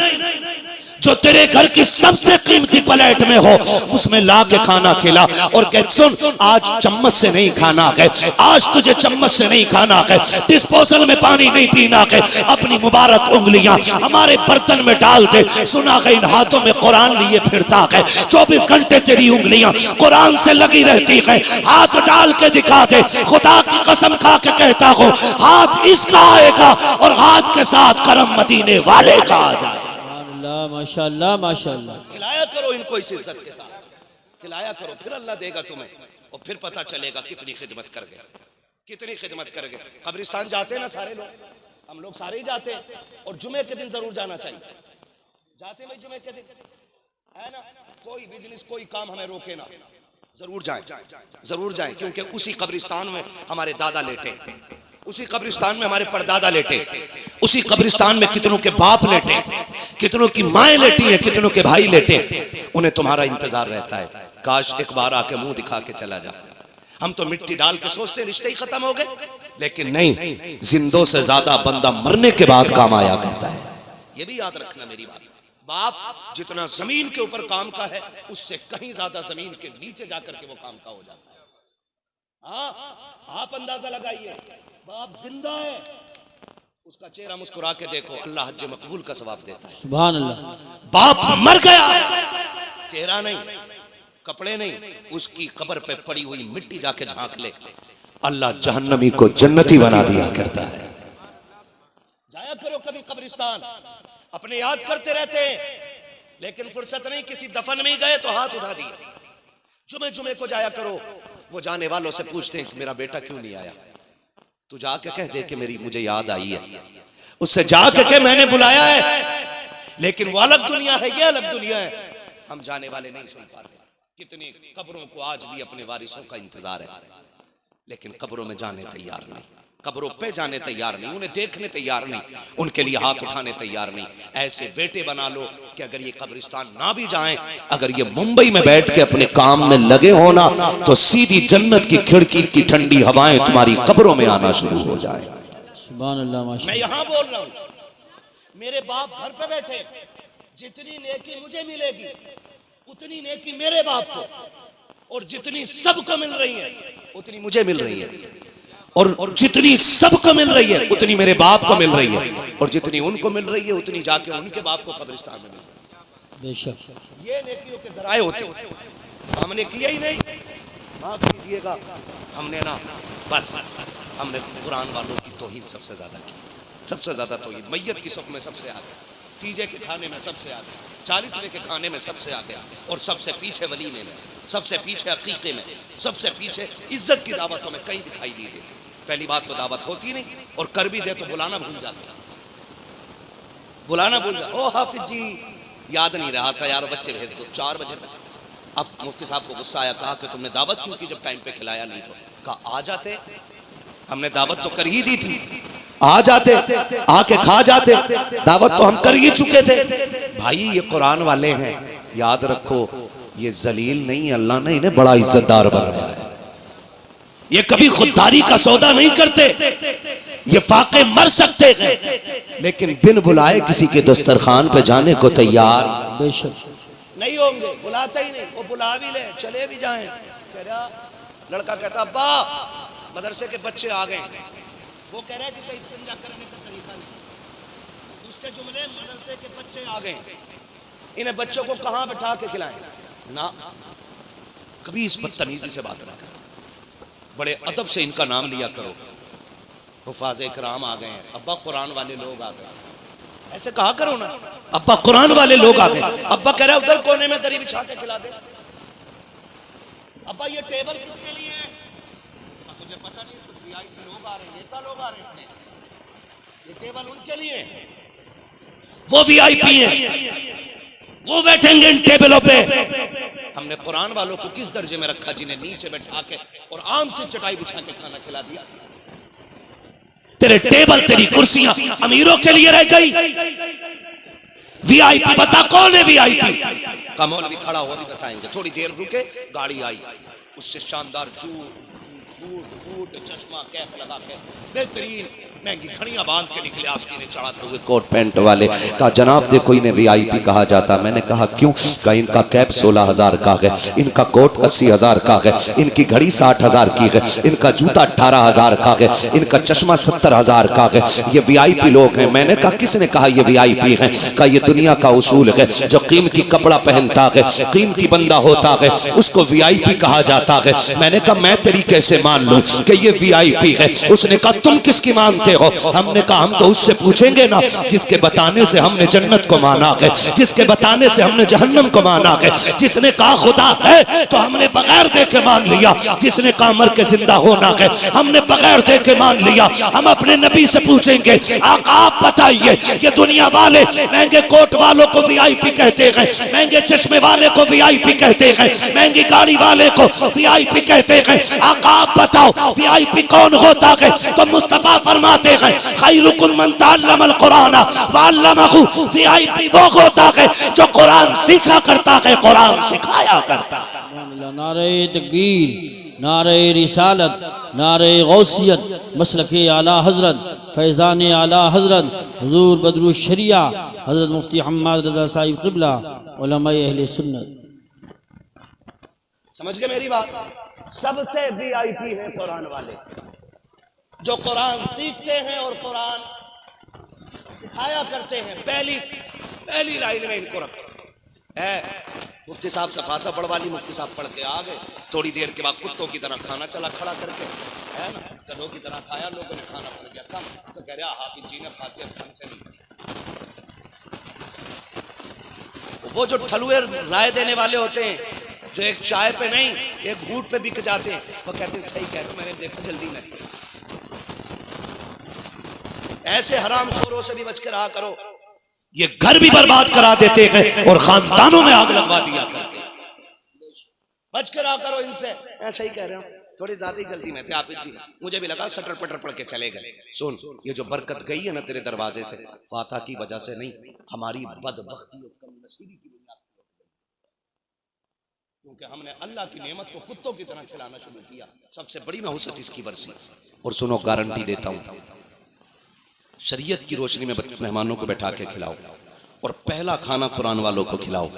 जो तेरे घर की सबसे कीमती प्लेट में हो उसमें ला के खाना खिला। और कह सुन, आज चम्मच से नहीं खाना है, आज तुझे चम्मच से नहीं खाना है, डिस्पोजल में पानी नहीं पीना है, अपनी मुबारक उंगलियां हमारे बर्तन में डाल दे। सुना है इन हाथों में कुरान लिए फिरता है, 24 घंटे तेरी उंगलियां कुरान से लगी रहती है। हाथ डाल के दिखा दे, खुदा की कसम खा के कहता हो, हाथ इसका आएगा और हाथ के साथ करम मदीने वाले का आ जाए। माशाअल्लाह माशाअल्लाह। खिलाया करो इनको इस इज्जत के साथ, खिलाया करो, फिर अल्लाह देगा तुम्हें, और फिर पता चलेगा कितनी खिदमत कर गए, कितनी खिदमत कर गए। कब्रिस्तान जाते हैं ना सारे लोग, हम लोग सारे ही जाते हैं, और जुमे के दिन जरूर जाना चाहिए। जाते भाई जुमे के दिन, है ना? कोई बिजनेस कोई काम हमें रोके ना, जरूर जाएं, जरूर जाएं, क्योंकि उसी कब्रिस्तान में हमारे दादा लेटे, उसी कब्रिस्तान में हमारे परदादा लेटे, उसी कब्रिस्तान में कितनों के बाप लेटे, कितनों की माएँ लेटी हैं, कितनों के भाई लेटे। उन्हें तुम्हारा इंतजार रहता है, काश एक बार आके मुंह दिखा के चला जा। हम तो मिट्टी डाल के सोचते रिश्ते ही खत्म हो गए, लेकिन नहीं, जिंदों से ज्यादा बंदा मरने के बाद काम आया करता है। ये भी याद रखना मेरी बात। बाप जितना जमीन के ऊपर काम का है, उससे कहीं ज्यादा जमीन के नीचे जाकर के वो काम का हो जाता है। हाँ, आप अंदाजा लगाइए, बाप जिंदा है, उसका चेहरा मुस्कुरा के देखो, अल्लाह हज मकबूल का सवाब देता है। सुभान अल्लाह। बाप मर गया, चेहरा नहीं, कपड़े नहीं, उसकी कब्र पे पड़ी हुई मिट्टी जाके झांक ले, अल्लाह जहन्नमी को जन्नती बना दिया करता है। जाया करो कभी कब्रिस्तान, अपने याद करते रहते हैं, लेकिन फुर्सत नहीं, किसी दफन में ही गए तो हाथ उठा दिए। जुमे जुमे को जाया करो, वो जाने वालों से पूछते हैं कि मेरा बेटा क्यों नहीं आया, तू जाके कह दे कि मेरी मुझे याद आई है, उससे जाके कह मैंने बुलाया है, लेकिन वो अलग दुनिया है, ये अलग दुनिया है, हम जाने वाले नहीं सुन पाते। कितनी कब्रों को आज भी अपने वारिसों का इंतजार है, लेकिन कब्रों में जाने तैयार नहीं, कब्रों पे जाने तैयार नहीं, उन्हें देखने तैयार नहीं, उनके लिए हाथ उठाने तैयार नहीं। ऐसे बेटे बना लो कि अगर ये कब्रिस्तान ना भी जाएं, अगर ये मुंबई में बैठ के अपने काम में लगे होना, तो सीधी जन्नत की खिड़की की ठंडी हवाएं तुम्हारी कब्रों में आना शुरू हो जाए। सुभान अल्लाह। मैं यहाँ बोल रहा हूँ, मेरे बाप घर पे बैठे, जितनी नेकी मुझे मिलेगी उतनी नेकी मेरे बाप को, और जितनी सबको मिल रही है उतनी मुझे मिल रही है, और जितनी सबको मिल रही है उतनी मेरे बाप को मिल रही है, और जितनी उनको मिल रही है उतनी जाके उनके बाप को कब्रिस्तान में मिल रही है। बेशक ये नेकियों के जराए होते हैं, हमने किया ही नहीं, माफ कीजिएगा, हमने ना बस हमने कुरान वालों की तौहीद सबसे ज्यादा की, सबसे ज्यादा तौहीद, मैयत की सफ में सबसे आगे, तीजे के खाने में सबसे आगे, 40वें के खाने में सबसे आगे, और सबसे पीछे वलीमे में, सबसे पीछे अकीके में, सबसे पीछे इज्जत की दावतों में कहीं दिखाई नहीं देती। पहली बात तो दावत होती नहीं, और कर भी दे तो बुलाना भूल जाते, बुलाना भूल जाते, ओ हाफिज जी याद नहीं रहा था यार, बच्चे भेज दो 4 बजे तक। अब मुफ्ती साहब को गुस्सा आया, कहा कि तुमने दावत क्यों की जब टाइम पे खिलाया नहीं? तो कहा आ जाते, हमने दावत तो कर ही दी थी, आ जाते, आके खा जाते, दावत तो हम कर ही चुके थे। भाई ये कुरान वाले हैं, याद रखो, ये जलील नहीं, अल्लाह ने इन्हें बड़ा इज्जतदार बनाया है, ये कभी खुददारी का सौदा नहीं करते, ये फाके मर सकते हैं लेकिन बिन बुलाए किसी के दस्तरखान पे जाने को तैयार नहीं होंगे, बुलाता ही नहीं, वो बुला भी ले चले भी जाएं। कह रहा लड़का कहता अब्बा मदरसे के बच्चे आ गए, वो कह रहा है जिसे इस्तिंजा करने का तरीका नहीं, उसके जुमले मदरसे के बच्चे आ गए, इन्हें बच्चों को कहां बैठा के खिलाएं ना, कभी इस बदतमीजी से बात ना करो, बड़े अदब से इनका नाम लिया करो। हुफाज़ इकराम आ गए हैं, अब्बा कुरान वाले लोग आ गए, ऐसे कहा करो ना, अब्बा कुरान वाले लोग आ गए, अब्बा कह रहा है उधर कोने में दरी बिछा के खिला दे, अब्बा ये टेबल किसके लिए है? तुझे पता नहीं, तो वीआईपी लोग आ रहे हैं, नेता लोग आ रहे हैं, ये टेबल उनके लिए है, वो वीआईपी है, वो बैठेंगे इन टेबलों पे। हमने कुरान वालों को किस दर्जे में रखा जिन्हें नीचे बैठा के और आम से चटाई बिछा के खाना खिला दिया। तेरे टेबल तेरी कुर्सियां अमीरों के लिए रह गई, वीआईपी बता कौन है वीआईपी? का मौलवी खड़ा हुआ भी बताएंगे, थोड़ी देर रुके, गाड़ी आई, उससे शानदार सूट चश्मा कैप लगा के बेहतरीन महंगी खड़ियां बांध के निकले आस्तीन ने चढ़ाते हुए, कोट पैंट वाले। कहा जनाब देखो इन्हें वीआईपी कहा जाता। मैंने कहा क्यों? कहा इनका कैप 16,000 का है, इनका कोट 80,000 का है, इनकी घड़ी 60,000 की है, इनका जूता 18,000 का है, इनका चश्मा 70,000 का है, ये वीआईपी लोग हैं। मैंने कहा किसने कहा ये वीआईपी हैं? कहा ये दुनिया का उसूल है, जो कीमती कपड़ा पहनता है, कीमती बंदा होता है, उसको वीआईपी कहा जाता है। मैंने कहा मैं तेरी कैसे मान लूं कि ये वीआईपी है? उसने कहा तुम किसकी मानते हो? हमने कहा हम तो उससे पूछेंगे ना जिसके बताने से हमने जन्नत को माना है, जिसके बताने से हमने जहन्नम को माना है। जिसने कहा खुदा है तो हमने बगैर देखे मान लिया, जिसने कहा मर के जिंदा होना है हमने बगैर देखे मान लिया। हम अपने नबी से पूछेंगे आका आप बताइए ये दुनिया वाले महंगे कोट वालों को वीआईपी कहते हैं, महंगे चश्मे वाले को वीआईपी कहते हैं, महंगी गाड़ी वाले को वीआईपी कहते हैं, आका आप बताओ वीआईपी कौन होता है? तो मुस्तफा फरमाते हैं खैरुकुम मन तअल्लमल कुरान व अल्लमहु, वीआईपी वो होता है जो कुरान सीखा करता है, कुरान सिखाया करता है। नारे तकबीर, नारे रिसालत, नारे गौसियत, मसलके आला हजरत, फैज़ान आला हजरत हुजूर बदरुश शरिया हजरत मुफ्ती हम्माद रज़ा साहिब क़िबला उलमाए अहले सुन्नत। समझ गए मेरी बात? सबसे वीआईपी हैं कुरान वाले, जो कुरान सीखते हैं और कुरान सिखाया करते हैं। पहली लाइन में इनको रखो है। मुफ्ती साहब सफाता पढ़वाली, मुफ्ती साहब पढ़ के आ गए, थोड़ी देर के बाद कुत्तों की तरह खाना चला खड़ा करके, है ना, गधों की तरह खाया, लोगों ने खाना पड़ गया कम, तो कह रहा हाफिज जी ने फातिहा हमसे नहीं पढ़ी। वो जो ठलुए राय देने वाले होते हैं, जो एक चाय पे नहीं एक घूंट पे बिक जाते हैं, वो कहते हैं सही कह रहे हो, मैंने देखा जल्दी में। ऐसे हरामखोरों से भी बच के रहा करो, ये घर भी बर्बाद करा देते हैं और खानदानों में आग लगवा दिया करते हैं। बच के रहा करो इनसे। ऐसा ही कह रहे हो, थोड़ी ज्यादा ही गलती में थे आप जी, मुझे भी लगा सटर पटर पढ़ के चले गए। सुन, ये जो बरकत गई है ना तेरे दरवाजे से, फातिहा की वजह से नहीं, हमारी बदबख्ती और कमनसीबी की बुनियाद पर, क्योंकि हमने अल्लाह की नेमत को कुत्तों की तरह खिलाना शुरू किया। सबसे बड़ी नहुसत इसकी बरसी। और सुनो, गारंटी देता हूं, शरीयत की रोशनी में मेहमानों को बैठा के खिलाओ और पहला खाना कुरान वालों को खिलाओ,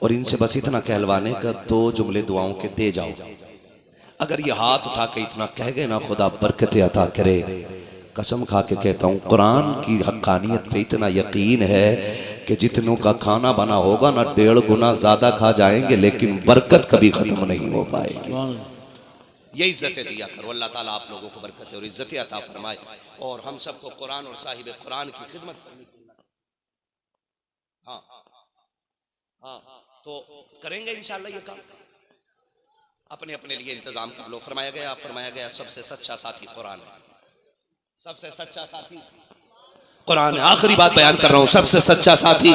और इनसे बस इतना कहलवाने का 2 जुमले दुआओं के दे जाओ। अगर ये हाथ उठा के इतना कह गए ना, खुदा बरकत अता करे, कसम खा के कहता हूँ, कुरान की हक्कानियत पे इतना यकीन है कि जितनों का खाना बना होगा ना 1.5 गुना ज्यादा खा जाएंगे, लेकिन बरकत कभी खत्म नहीं हो पाएगी। ये इज्जतें दिया करो, अल्लाह ताला आप लोगों को बरकत और इज्जतें अता फरमाए, और हम सबको कुरान और साहिब कुरान की खिदमत करनी चाहिए। हाँ हाँ, तो करेंगे इंशाअल्लाह ये काम। अपने अपने लिए इंतजाम कर लो। फरमाया गया सबसे सच्चा साथी कुरान है, सबसे सच्चा साथी कुरान है। आखिरी बात बयान कर रहा हूं, सबसे सच्चा साथी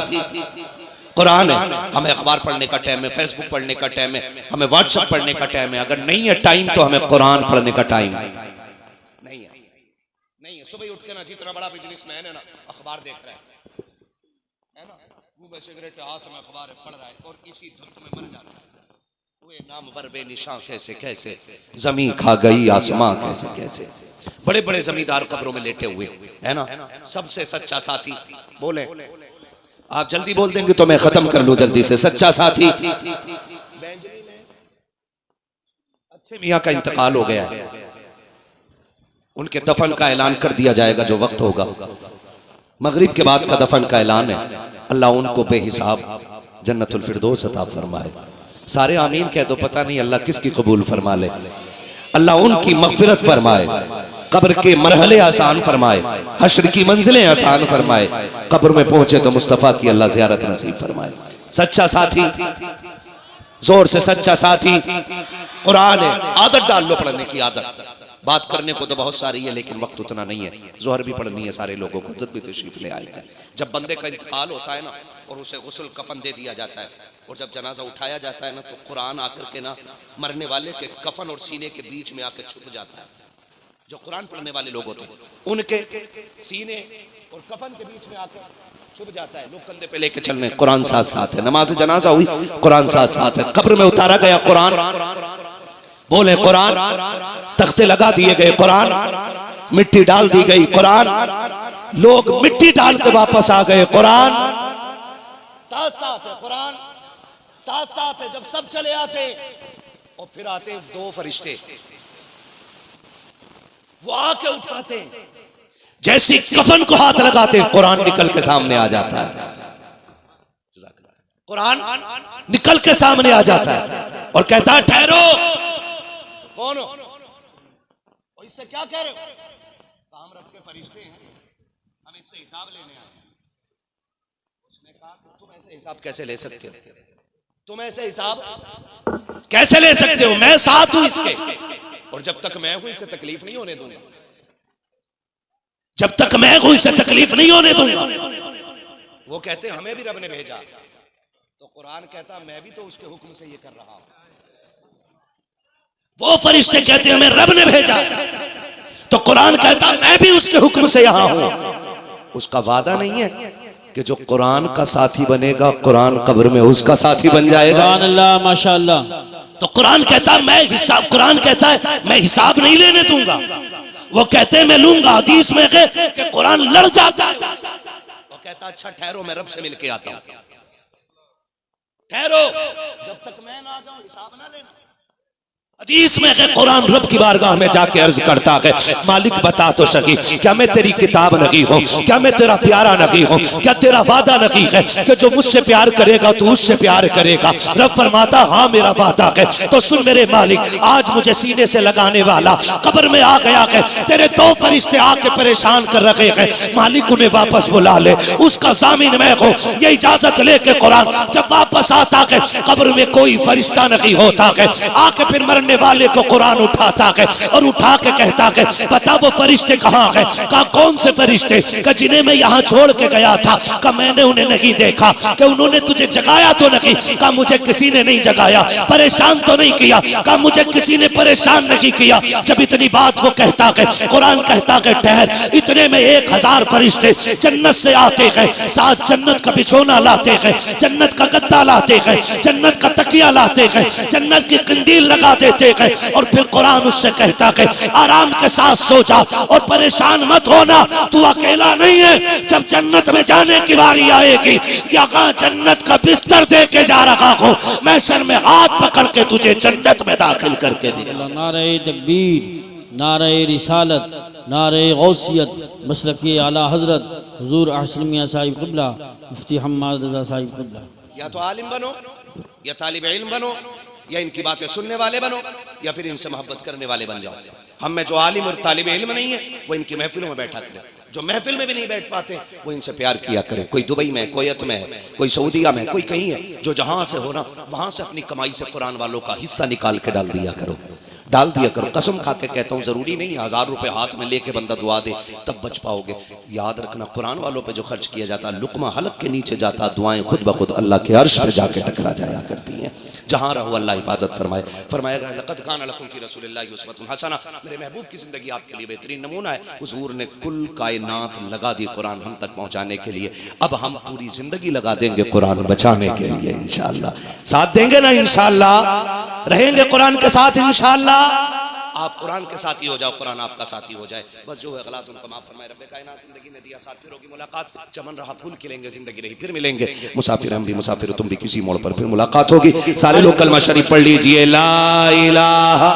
कुरान है। हमें अखबार पढ़ने का टाइम है, फेसबुक पढ़ने का टाइम है, हमें व्हाट्सएप पढ़ने का टाइम है। अगर नहीं है टाइम तो हमें कुरान पढ़ने का टाइम नहीं है। सुबह उठ के ना, जितना बड़ा बिजनेसमैन है ना, अखबार देख रहा है ना, मुंह में सिगरेट हाथ में अखबार पढ़ रहा है, और इसी धुत में मर जाता है। हुए नामवर बेनिशां कैसे कैसे, जमीन खा गई आसमां कैसे कैसे। बड़े बड़े जमींदार कब्रों में लेटे हुए, है ना। सबसे सच्चा साथी बोले, आप जल्दी बोल देंगे तो मैं खत्म कर लूं जल्दी से। सच्चा साथी, अच्छे मियां का इंतकाल हो गया, उनके दफन का ऐलान कर दिया जाएगा जो वक्त होगा। मगरिब के बाद का दफन का ऐलान है। अल्लाह उनको बेहिसाब जन्नतुल फिरदौस अता फरमाए। सारे आमीन कह दो, पता नहीं अल्लाह किसकी कबूल फरमा ले। अल्लाह उनकी मगफिरत फरमाए, कब्र के मरहले आसान फरमाए, हश्र की मंजिलें आसान फरमाए, कब्र में पहुंचे तो मुस्तफ़ा की अल्लाह ज़ियारत नसीब फरमाए। सच्चा साथी, जोर से सच्चा साथी कुरान है। आदत डाल लो पढ़ने की आदत। बात करने को तो बहुत सारी है, लेकिन वक्त उतना नहीं है। जोहर भी पढ़नी है सारे लोगों को, इज्जत भी तशरीफ ले आएगा। जब बंदे का इंतकाल होता है ना, और उसे गुस्ल कफन दे दिया जाता है, और जब जनाजा उठाया जाता है ना, तो कुरान आकर के ना मरने वाले के कफन और सीने के बीच में आकर छुप जाता है। जो कुरान पढ़ने वाले लोग होते हैं, उनके सीने और कफन के बीच में आकर छुप जाता है। लोग कंधे पे लेके चल रहे, कुरान साथ साथ है। नमाज जनाजा हुई, कुरान साथ साथ है। कब्र में उतारा गया कुरान, बोले कुरान। तख्ते लगा दिए गए कुरान, मिट्टी डाल दी गई कुरान, लोग मिट्टी डाल के वापस आ गए कुरान। साथ साथ है कुरान, साथ साथ है। जब सब चले आते और फिर आते 2 फरिश्ते, वो आके उठाते, जैसी कफन को हाथ लगाते कुरान निकल के सामने आ जाता है। कुरान निकल के सामने आ जाता है और कहता है ठहरो। कौन हो? और इससे क्या कह रहे हो? काम रख के फरिश्ते हैं, हम इससे हिसाब लेने आए। उसने कहा तुम ऐसे हिसाब कैसे ले सकते हो? तुम ऐसे हिसाब कैसे ले सकते हो? मैं साथ हूं इसके, और जब तक मैं हूं इससे तकलीफ नहीं होने दूंगा। जब तक मैं हूं इससे तकलीफ नहीं होने दूंगा। वो कहते हैं हमें भी रब ने भेजा, तो कुरान कहता मैं भी तो उसके हुक्म से ये कर रहा हूं। वो फरिश्ते कहते हैं हमें रब ने भेजा, तो कुरान कहता मैं भी उसके हुक्म से यहां हूं। उसका वादा नहीं है कि जो कुरान का साथी बनेगा, कुरान कब्र में उसका साथी बन जाएगा। अल्लाह माशाअल्लाह। तो कुरान कहता मैं हिसाब, कुरान कहता है मैं हिसाब नहीं लेने दूंगा। वो कहते हैं मैं लूंगा। हदीस में है कि कुरान लड़ जाता है। वो कहता अच्छा ठहरो, मैं रब से मिलके आता हूं। ठहरो, जब तक मैं ना आ जाऊं हिसाब ना लेना। उसने कहा तू तुम ऐसे हिसाब कैसे ले सकते हो? काम रख के फरिश्ते हैं, हम इससे हिसाब लेने आए। जब तक मैं हूं इससे तकलीफ नहीं होने दूंगा। वो कहते हैं हमें भी तो उसके हुक्म से ये कर रहा हूं। वो फरिश्ते कहते हैं हमें रब ने भेजा, तो कुरान कहता मैं भी तो उसके हुक्म से यहां हूं। उसका वादा नहीं है कि जो कुरान का साथी बनेगा, कुरान कब्र में उसका साथी बन जाएगा। हदीस में है कुरान रब की बारगाह में जाके अर्ज करता है, मालिक बता तो सकी क्या मैं तेरी किताब नहीं हूँ, क्या मैं तेरा प्यारा नहीं हूँ, क्या तेरा वादा नहीं है कि जो मुझसे प्यार करेगा तो उससे प्यार करेगा। रब फरमाता हाँ मेरा वादा है। तो सुन मेरे मालिक, आज मुझे सीने से लगाने वाला कब्र में आ गया है, तेरे दो फरिश्ते आके परेशान कर रखे हैं, मालिक उन्हें वापस बुला ले, उसका जामीन मैं हूँ। ये इजाजत लेके कुरान जब वापस आता है, कब्र में कोई फरिश्ता नहीं होता है, आके फिर मरने वाले को कुरान उठाता है और उठा के कहता है बता वो फरिश्ते कहाँ है। कहा कौन से फरिश्ते? कहा जिन्हें मैं यहाँ छोड़ के गया था। कहा मैंने उन्हें नहीं देखा। कि उन्होंने तुझे जगाया तो नहीं? कहा मुझे किसी ने नहीं जगाया। परेशान तो नहीं किया? कहा मुझे किसी ने परेशान नहीं किया। जब इतनी बात वो कहता है, कुरान कहता है ठहर, इतने में 1000 फरिश्ते जन्नत से आते हैं, साथ जन्नत का बिछोना लाते हैं, जन्नत का गद्दा लाते हैं, जन्नत का तकिया लाते हैं, जन्नत की कंदील लगा देते हैं, और फिर कुरान उससे कहता है आराम के साथ सो जा और परेशान मत होना, तू अकेला नहीं है। जब जन्नत में जाने की बारी आएगी, यहाँ जन्नत का बिस्तर दे के जा रहा हूँ, मैं सर में हाथ पकड़ के तुझे जन्नत में दाखिल करके दिया। नारे तकबीर, नारे रिसालत, नारे गौसियत, मसलकी आला हजरत हुजूर अहसन मियां साहिब क़िबला, मुफ्ती हम्माद रज़ा साहिब क़िबला। या तो आलिम बनो, या तालिब इल्म बनो, या इनकी बातें सुनने वाले बनो, या फिर इनसे मोहब्बत करने वाले बन जाओ। हम में जो आलिम और तालिब इल्म नहीं है वो इनकी महफिलों में बैठा करे, जो महफिल में भी नहीं बैठ पाते वो इनसे प्यार किया करे। कोई दुबई में, कोयत में है, कोई सऊदीया में, कोई कहीं है, जो जहां से हो ना वहां से अपनी कमाई से कुरान वालों का हिस्सा निकाल के डाल दिया करो, डाल दिया करो। कसम खा के कहता हूँ, जरूरी नहीं 1000 रुपए हाथ में लेके बंदा दुआ दे तब बच पाओगे। याद रखना कुरान वालों पे जो खर्च किया जाता, लुकमा हलक के नीचे जाता, दुआएं खुद ब खुद अल्लाह के अर्श पे जाके टकरा जाया करती हैं। जहाँ रहो अल्लाह हिफाजत फरमाए। फरमाएगा लक़द कान लकुम फ़ी रसूलिल्लाहि उस्वतुन हसना, मेरे महबूब की जिंदगी आपके लिए बेहतरीन नमूना है। हुजूर ने कुल कायनात लगा दी कुरान हम तक पहुँचाने के लिए। अब हम पूरी जिंदगी लगा देंगे कुरान बचाने के लिए इंशाअल्लाह। साथ देंगे ना इंशाअल्लाह, रहेंगे कुरान के साथ इंशाअल्लाह। आप कुरान के साथी हो जाओ, कुरान आपका साथी हो जाए। बस जो है गलत उनको माफ फरमाए। रब्बे कायनात जिंदगी ने दिया साथ, फिर होगी मुलाकात। चमन रहा फूल खिलेंगे, जिंदगी रही फिर मिलेंगे। मुसाफिर हम भी मुसाफिर, तुम भी किसी मोड़ पर फिर मुलाकात होगी। सारे लोग कलमा शरीफ पढ़ लीजिए, ला इलाहा